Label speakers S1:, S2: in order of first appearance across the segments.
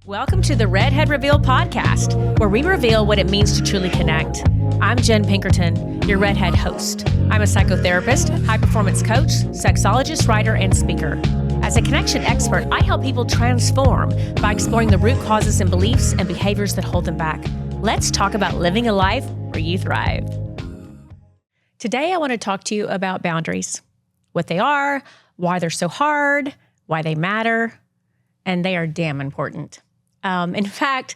S1: Welcome to the Redhead Reveal podcast, where we reveal what it means to truly connect. I'm Jenn Pinkerton, your Redhead host. I'm a psychotherapist, high-performance coach, sexologist, writer, and speaker. As a connection expert, I help people transform by exploring the root causes and beliefs and behaviors that hold them back. Let's talk about living a life where you thrive. Today, I want to talk to you about boundaries, what they are, why they're so hard, why they matter, and they are damn important. In fact,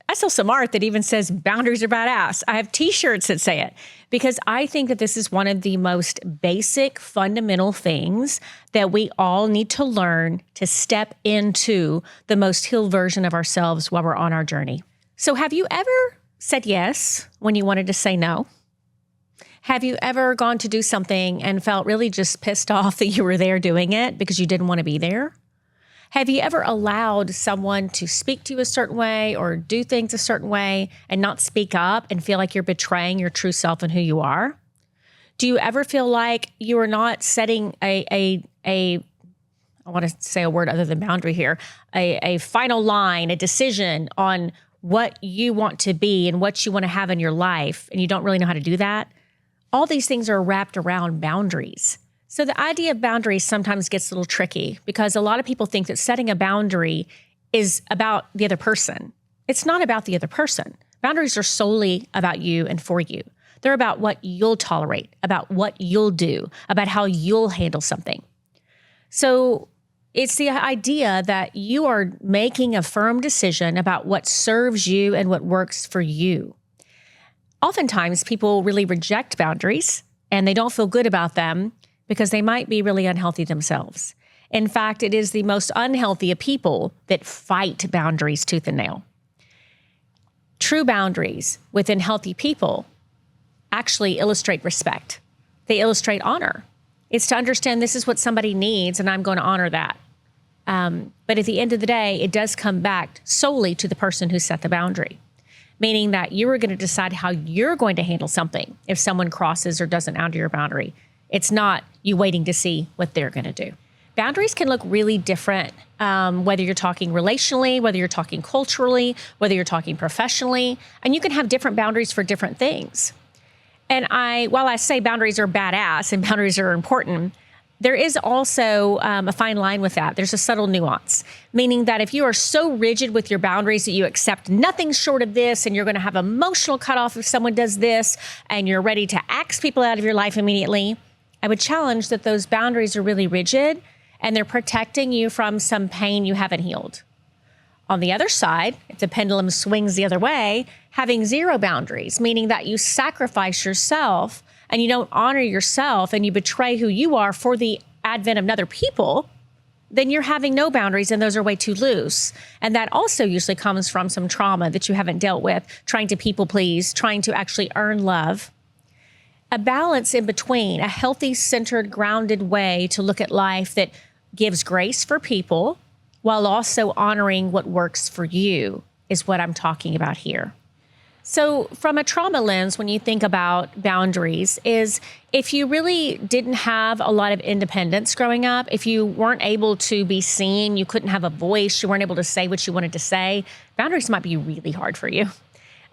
S1: I saw some art that even says boundaries are badass. I have t-shirts that say it because I think that this is one of the most basic, fundamental things that we all need to learn to step into the most healed version of ourselves while we're on our journey. So have you ever said yes when you wanted to say no? Have you ever gone to do something and felt really just pissed off that you were there doing it because you didn't want to be there? Have you ever allowed someone to speak to you a certain way or do things a certain way and not speak up and feel like you're betraying your true self and who you are? Do you ever feel like you are not setting I want to say a word other than boundary here, a final line, a decision on what you want to be and what you want to have in your life, and you don't really know how to do that? All these things are wrapped around boundaries. So the idea of boundaries sometimes gets a little tricky because a lot of people think that setting a boundary is about the other person. It's not about the other person. Boundaries are solely about you and for you. They're about what you'll tolerate, about what you'll do, about how you'll handle something. So it's the idea that you are making a firm decision about what serves you and what works for you. Oftentimes, people really reject boundaries and they don't feel good about them because they might be really unhealthy themselves. In fact, it is the most unhealthy of people that fight boundaries tooth and nail. True boundaries within healthy people actually illustrate respect. They illustrate honor. It's to understand this is what somebody needs and I'm going to honor that. But at the end of the day, it does come back solely to the person who set the boundary. Meaning that you are going to decide how you're going to handle something if someone crosses or doesn't honor your boundary. It's not you waiting to see what they're going to do. Boundaries can look really different, whether you're talking relationally, whether you're talking culturally, whether you're talking professionally, and you can have different boundaries for different things. And while I say boundaries are badass and boundaries are important, there is also a fine line with that. There's a subtle nuance, meaning that if you are so rigid with your boundaries that you accept nothing short of this and you're going to have emotional cutoff if someone does this and you're ready to axe people out of your life immediately, I would challenge that those boundaries are really rigid and they're protecting you from some pain you haven't healed. On the other side, if the pendulum swings the other way, having zero boundaries, meaning that you sacrifice yourself and you don't honor yourself and you betray who you are for the advent of other people, then you're having no boundaries and those are way too loose. And that also usually comes from some trauma that you haven't dealt with, trying to people please, trying to actually earn love. A balance in between, a healthy, centered, grounded way to look at life that gives grace for people while also honoring what works for you is what I'm talking about here. So from a trauma lens, when you think about boundaries, is if you really didn't have a lot of independence growing up, if you weren't able to be seen, you couldn't have a voice, you weren't able to say what you wanted to say, boundaries might be really hard for you.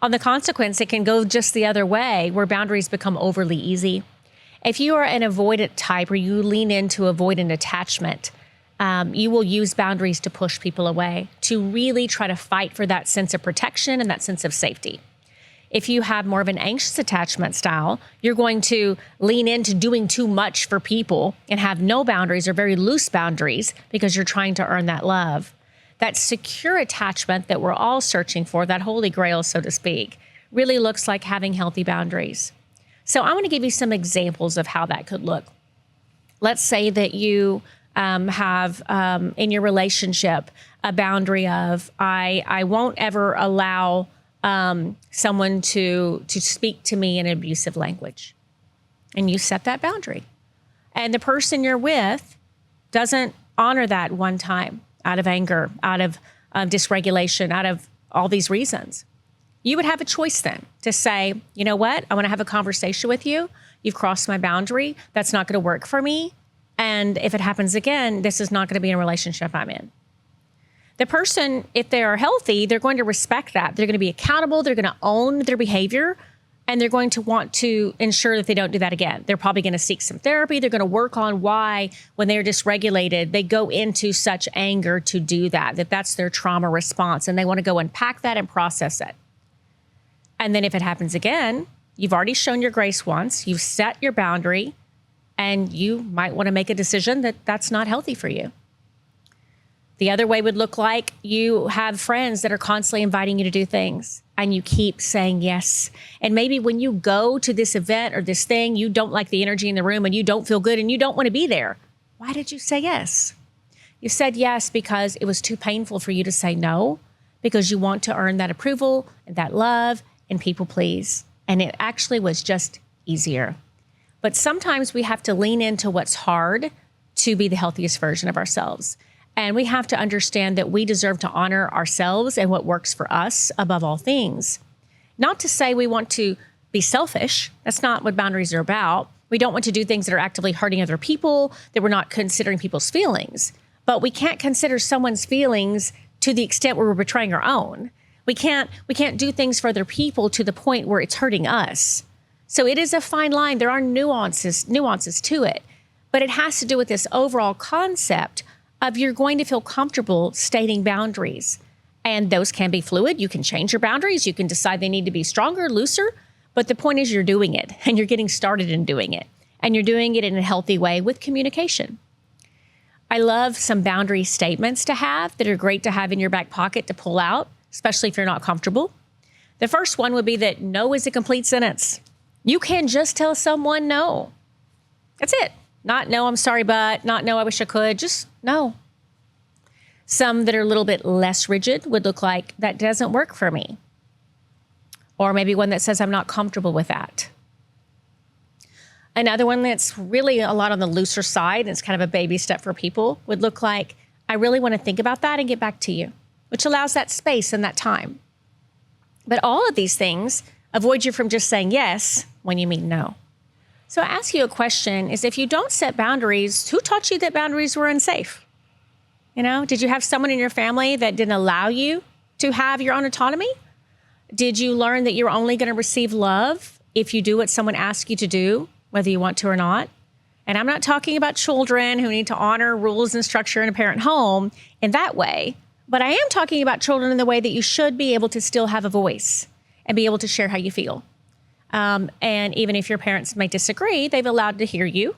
S1: On the consequence, it can go just the other way, where boundaries become overly easy. If you are an avoidant type or you lean into avoidant attachment, you will use boundaries to push people away, to really try to fight for that sense of protection and that sense of safety. If you have more of an anxious attachment style, you're going to lean into doing too much for people and have no boundaries or very loose boundaries because you're trying to earn that love. That secure attachment that we're all searching for, that holy grail, so to speak, really looks like having healthy boundaries. So I want to give you some examples of how that could look. Let's say that you have in your relationship a boundary of, I won't ever allow someone to speak to me in abusive language. And you set that boundary. And the person you're with doesn't honor that one time out of anger, out of dysregulation, out of all these reasons. You would have a choice then to say, you know what? I want to have a conversation with you. You've crossed my boundary. That's not going to work for me. And if it happens again, this is not going to be a relationship I'm in. The person, if they are healthy, they're going to respect that. They're going to be accountable. They're going to own their behavior, and they're going to want to ensure that they don't do that again. They're probably going to seek some therapy. They're going to work on why, when they're dysregulated, they go into such anger to do that that's their trauma response, and they want to go unpack that and process it. And then if it happens again, you've already shown your grace once, you've set your boundary, and you might want to make a decision that that's not healthy for you. The other way would look like you have friends that are constantly inviting you to do things and you keep saying yes. And maybe when you go to this event or this thing, you don't like the energy in the room and you don't feel good and you don't want to be there. Why did you say yes? You said yes because it was too painful for you to say no, because you want to earn that approval and that love and people please. And it actually was just easier. But sometimes we have to lean into what's hard to be the healthiest version of ourselves. And we have to understand that we deserve to honor ourselves and what works for us above all things. Not to say we want to be selfish. That's not what boundaries are about. We don't want to do things that are actively hurting other people, that we're not considering people's feelings. But we can't consider someone's feelings to the extent where we're betraying our own. We can't do things for other people to the point where it's hurting us. So it is a fine line. There are nuances to it. But it has to do with this overall concept of you're going to feel comfortable stating boundaries. And those can be fluid. You can change your boundaries. You can decide they need to be stronger, looser. But the point is you're doing it and you're getting started in doing it. And you're doing it in a healthy way with communication. I love some boundary statements to have that are great to have in your back pocket to pull out, especially if you're not comfortable. The first one would be that no is a complete sentence. You can just tell someone no. That's it. Not no, I'm sorry, but not no, I wish I could. Just no. Some that are a little bit less rigid would look like that doesn't work for me. Or maybe one that says I'm not comfortable with that. Another one that's really a lot on the looser side, and it's kind of a baby step for people, would look like I really want to think about that and get back to you, which allows that space and that time. But all of these things avoid you from just saying yes when you mean no. So I ask you a question is, if you don't set boundaries, who taught you that boundaries were unsafe? Did you have someone in your family that didn't allow you to have your own autonomy? Did you learn that you're only going to receive love if you do what someone asks you to do, whether you want to or not? And I'm not talking about children who need to honor rules and structure in a parent home in that way, but I am talking about children in the way that you should be able to still have a voice and be able to share how you feel. And even if your parents may disagree, they've allowed to hear you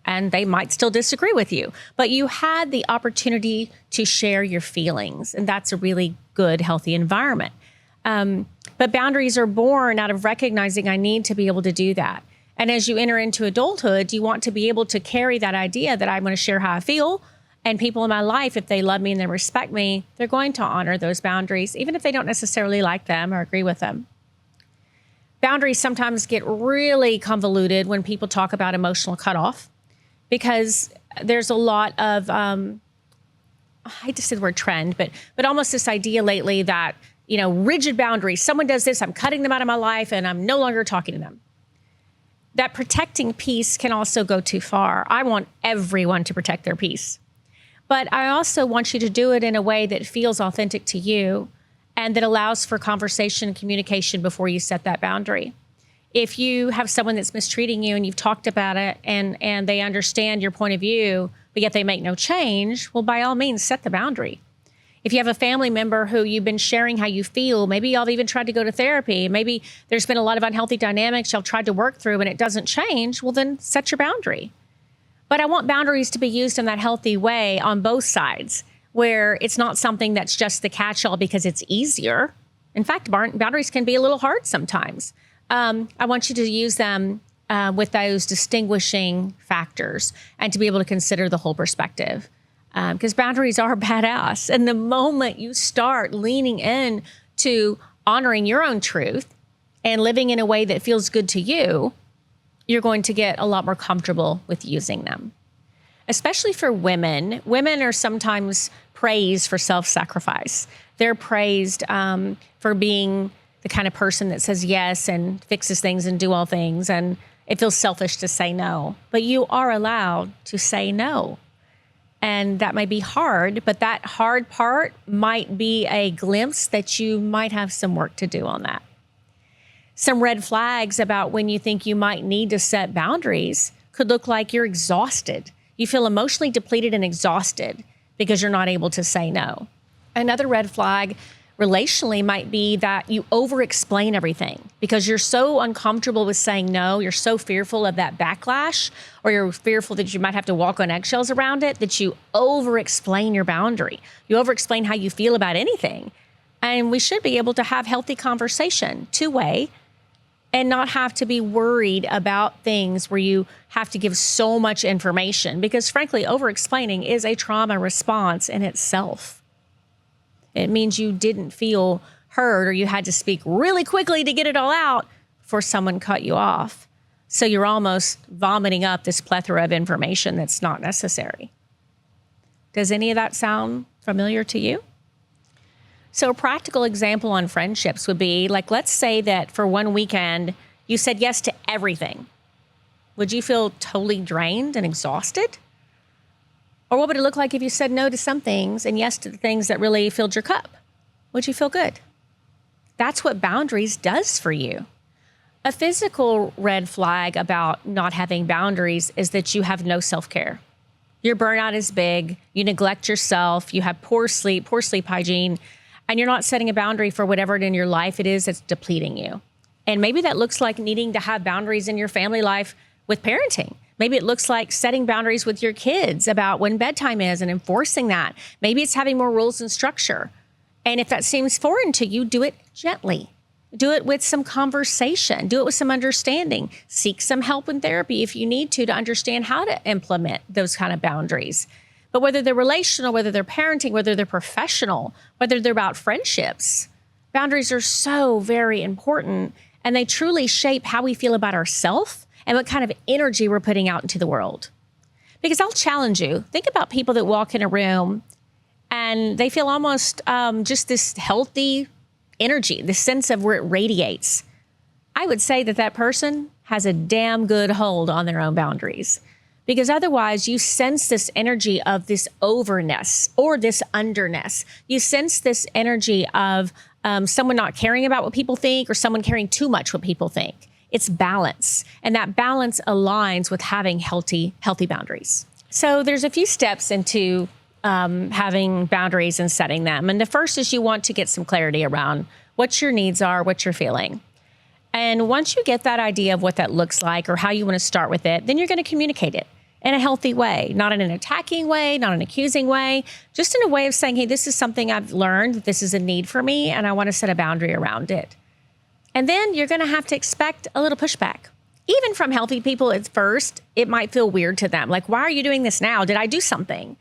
S1: and they might still disagree with you. But you had the opportunity to share your feelings, and that's a really good, healthy environment. But boundaries are born out of recognizing I need to be able to do that. And as you enter into adulthood, you want to be able to carry that idea that I'm going to share how I feel. And people in my life, if they love me and they respect me, they're going to honor those boundaries, even if they don't necessarily like them or agree with them. Boundaries sometimes get really convoluted when people talk about emotional cutoff, because there's a lot of, I hate to say the word trend, but almost this idea lately that, rigid boundaries, someone does this, I'm cutting them out of my life and I'm no longer talking to them. That protecting peace can also go too far. I want everyone to protect their peace. But I also want you to do it in a way that feels authentic to you and that allows for conversation and communication before you set that boundary. If you have someone that's mistreating you and you've talked about it and they understand your point of view, but yet they make no change, well, by all means, set the boundary. If you have a family member who you've been sharing how you feel, maybe y'all have even tried to go to therapy, maybe there's been a lot of unhealthy dynamics y'all tried to work through and it doesn't change, well, then set your boundary. But I want boundaries to be used in that healthy way on both sides, where it's not something that's just the catch-all because it's easier. In fact, boundaries can be a little hard sometimes. I want you to use them with those distinguishing factors and to be able to consider the whole perspective. Because boundaries are badass. And the moment you start leaning in to honoring your own truth and living in a way that feels good to you, you're going to get a lot more comfortable with using them. Especially for women. Women are sometimes praised for self-sacrifice. They're praised for being the kind of person that says yes and fixes things and do all things. And it feels selfish to say no. But you are allowed to say no. And that may be hard, but that hard part might be a glimpse that you might have some work to do on that. Some red flags about when you think you might need to set boundaries could look like you're exhausted. You feel emotionally depleted and exhausted because you're not able to say no. Another red flag relationally might be that you over-explain everything because you're so uncomfortable with saying no. You're so fearful of that backlash, or you're fearful that you might have to walk on eggshells around it, that you over-explain your boundary. You over-explain how you feel about anything. And we should be able to have healthy conversation, two-way, and not have to be worried about things where you have to give so much information, because frankly, over-explaining is a trauma response in itself. It means you didn't feel heard, or you had to speak really quickly to get it all out before someone cut you off. So you're almost vomiting up this plethora of information that's not necessary. Does any of that sound familiar to you? So a practical example on friendships would be, like, let's say that for one weekend, you said yes to everything. Would you feel totally drained and exhausted? Or what would it look like if you said no to some things and yes to the things that really filled your cup? Would you feel good? That's what boundaries does for you. A physical red flag about not having boundaries is that you have no self-care. Your burnout is big. You neglect yourself. You have poor sleep hygiene, and you're not setting a boundary for whatever in your life it is that's depleting you. And maybe that looks like needing to have boundaries in your family life with parenting. Maybe it looks like setting boundaries with your kids about when bedtime is and enforcing that. Maybe it's having more rules and structure. And if that seems foreign to you, do it gently. Do it with some conversation. Do it with some understanding. Seek some help in therapy if you need to understand how to implement those kind of boundaries. But whether they're relational, whether they're parenting, whether they're professional, whether they're about friendships, boundaries are so very important, and they truly shape how we feel about ourselves and what kind of energy we're putting out into the world. Because I'll challenge you, think about people that walk in a room and they feel almost just this healthy energy, this sense of where it radiates. I would say that that person has a damn good hold on their own boundaries. Because otherwise you sense this energy of this overness or this underness. You sense this energy of someone not caring about what people think, or someone caring too much what people think. It's balance. And that balance aligns with having healthy boundaries. So there's a few steps into having boundaries and setting them. And the first is you want to get some clarity around what your needs are, what you're feeling. And once you get that idea of what that looks like or how you want to start with it, then you're going to communicate it in a healthy way, not in an attacking way, not an accusing way, just in a way of saying, hey, this is something I've learned, this is a need for me, and I want to set a boundary around it. And then you're going to have to expect a little pushback. Even from healthy people at first, it might feel weird to them. Like, why are you doing this now? Did I do something?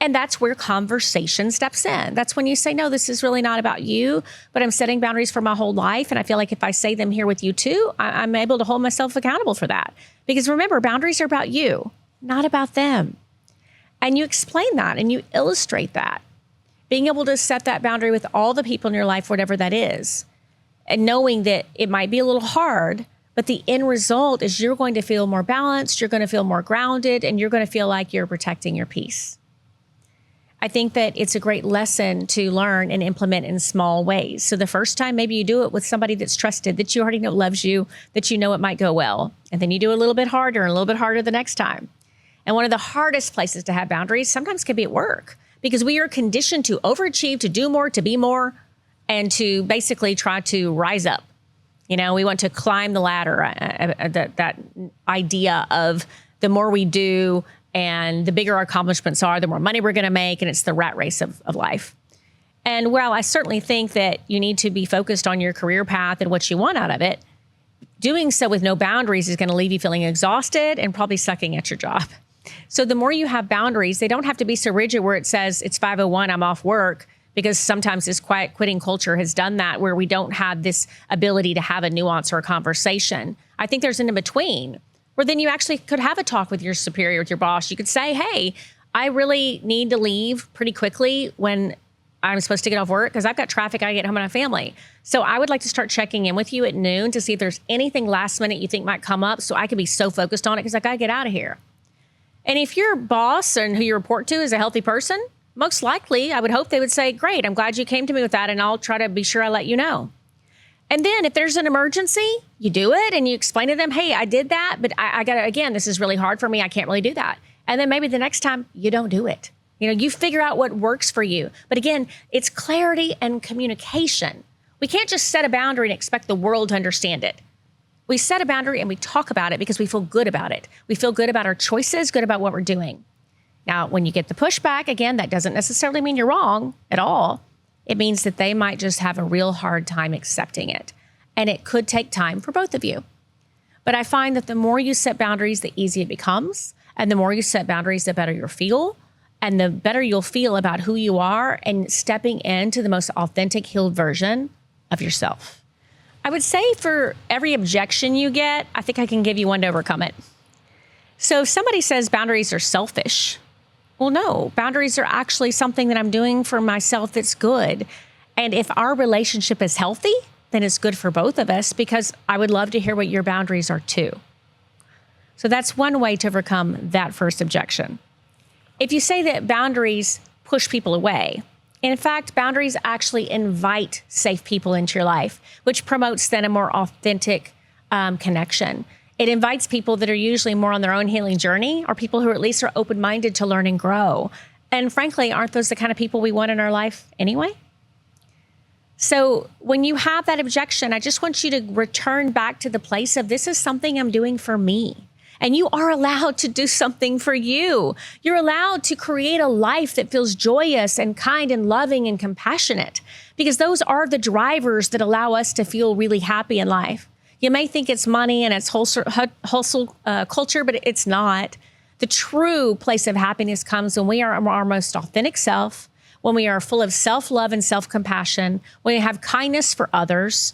S1: And that's where conversation steps in. That's when you say, no, this is really not about you, but I'm setting boundaries for my whole life. And I feel like if I say them here with you too, I'm able to hold myself accountable for that. Because remember, boundaries are about you, not about them. And you explain that and you illustrate that. Being able to set that boundary with all the people in your life, whatever that is, and knowing that it might be a little hard, but the end result is you're going to feel more balanced, you're going to feel more grounded, and you're going to feel like you're protecting your peace. I think that it's a great lesson to learn and implement in small ways. So the first time, maybe you do it with somebody that's trusted, that you already know loves you, that you know it might go well. And then you do a little bit harder and a little bit harder the next time. And one of the hardest places to have boundaries sometimes can be at work, because we are conditioned to overachieve, to do more, to be more, and to basically try to rise up. You know, we want to climb the ladder, that idea of the more we do and the bigger our accomplishments are, the more money we're going to make. And it's the rat race of life. And while I certainly think that you need to be focused on your career path and what you want out of it, doing so with no boundaries is going to leave you feeling exhausted and probably sucking at your job. So the more you have boundaries, they don't have to be so rigid where it says it's 5:01, I'm off work, because sometimes this quiet quitting culture has done that, where we don't have this ability to have a nuance or a conversation. I think there's an in-between where then you actually could have a talk with your superior, with your boss. You could say, hey, I really need to leave pretty quickly when I'm supposed to get off work because I've got traffic, I get home and I have family. So I would like to start checking in with you at noon to see if there's anything last minute you think might come up, so I can be so focused on it because I got to get out of here. And if your boss and who you report to is a healthy person, most likely, I would hope they would say, great, I'm glad you came to me with that, and I'll try to be sure I let you know. And then if there's an emergency, you do it and you explain to them, hey, I did that, but I got to, again, this is really hard for me. I can't really do that. And then maybe the next time you don't do it. You figure out what works for you. But again, it's clarity and communication. We can't just set a boundary and expect the world to understand it. We set a boundary and we talk about it because we feel good about it. We feel good about our choices, good about what we're doing. Now, when you get the pushback, again, that doesn't necessarily mean you're wrong at all. It means that they might just have a real hard time accepting it. And it could take time for both of you. But I find that the more you set boundaries, the easier it becomes. And the more you set boundaries, the better you'll feel. And the better you'll feel about who you are and stepping into the most authentic, healed version of yourself. I would say for every objection you get, I think I can give you one to overcome it. So if somebody says boundaries are selfish, well, no, boundaries are actually something that I'm doing for myself that's good. And if our relationship is healthy, then it's good for both of us because I would love to hear what your boundaries are too. So that's one way to overcome that first objection. If you say that boundaries push people away, in fact, boundaries actually invite safe people into your life, which promotes then a more authentic connection. It invites people that are usually more on their own healing journey or people who at least are open-minded to learn and grow. And frankly, aren't those the kind of people we want in our life anyway? So when you have that objection, I just want you to return back to the place of this is something I'm doing for me. And you are allowed to do something for you. You're allowed to create a life that feels joyous and kind and loving and compassionate because those are the drivers that allow us to feel really happy in life. You may think it's money and it's hustle culture, but it's not. The true place of happiness comes when we are our most authentic self, when we are full of self-love and self-compassion, when we have kindness for others,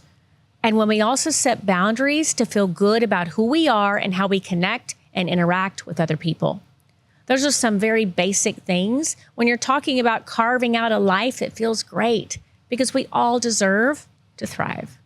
S1: and when we also set boundaries to feel good about who we are and how we connect and interact with other people. Those are some very basic things when you're talking about carving out a life that feels great because we all deserve to thrive.